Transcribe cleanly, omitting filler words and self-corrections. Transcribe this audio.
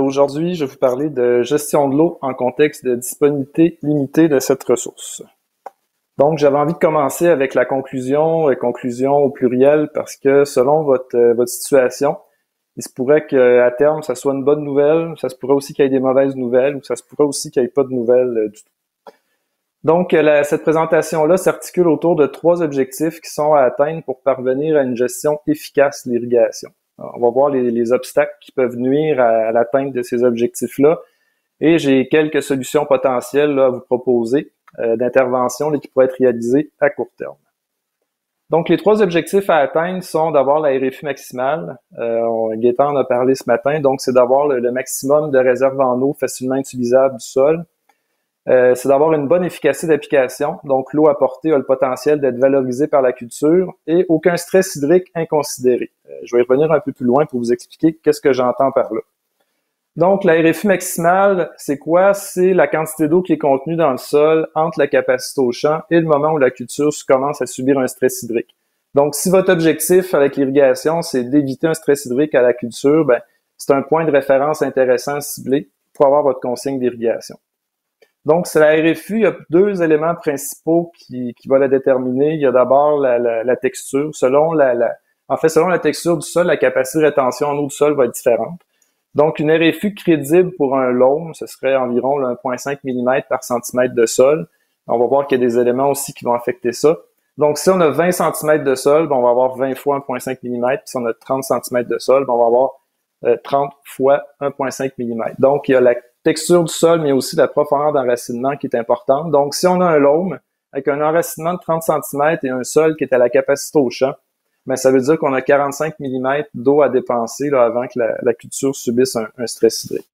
aujourd'hui, je vais vous parler de gestion de l'eau en contexte de disponibilité limitée de cette ressource. Donc, j'avais envie de commencer avec la conclusion au pluriel, parce que selon votre situation, il se pourrait qu'à terme, ça soit une bonne nouvelle, ça se pourrait aussi qu'il y ait des mauvaises nouvelles, ou ça se pourrait aussi qu'il n'y ait pas de nouvelles du tout. Donc, cette présentation-là s'articule autour de 3 objectifs qui sont à atteindre pour parvenir à une gestion efficace de l'irrigation. On va voir les obstacles qui peuvent nuire à l'atteinte de ces objectifs-là. Et j'ai quelques solutions potentielles là, à vous proposer d'intervention qui pourraient être réalisées à court terme. Donc, les 3 objectifs à atteindre sont d'avoir la RFU maximale. Gaétan en a parlé ce matin. Donc, c'est d'avoir le maximum de réserves en eau facilement utilisables du sol. C'est d'avoir une bonne efficacité d'application. Donc, l'eau apportée a le potentiel d'être valorisée par la culture et aucun stress hydrique inconsidéré. Je vais y revenir un peu plus loin pour vous expliquer qu'est-ce que j'entends par là. Donc, la RFU maximale, c'est quoi? C'est la quantité d'eau qui est contenue dans le sol entre la capacité au champ et le moment où la culture commence à subir un stress hydrique. Donc, si votre objectif avec l'irrigation, c'est d'éviter un stress hydrique à la culture, ben, c'est un point de référence intéressant à cibler pour avoir votre consigne d'irrigation. Donc, c'est la RFU, il y a 2 éléments principaux qui vont la déterminer. Il y a d'abord la texture. Selon la texture du sol, la capacité de rétention en eau du sol va être différente. Donc, une RFU crédible pour un loam, ce serait environ 1,5 mm par centimètre de sol. On va voir qu'il y a des éléments aussi qui vont affecter ça. Donc, si on a 20 cm de sol, ben, on va avoir 20 fois 1,5 mm. Puis si on a 30 cm de sol, ben, on va avoir 30 fois 1,5 mm. Donc, il y a la texture du sol, mais aussi la profondeur d'enracinement qui est importante. Donc, si on a un loam avec un enracinement de 30 cm et un sol qui est à la capacité au champ, ben, ça veut dire qu'on a 45 mm d'eau à dépenser là, avant que la culture subisse un stress hydrique.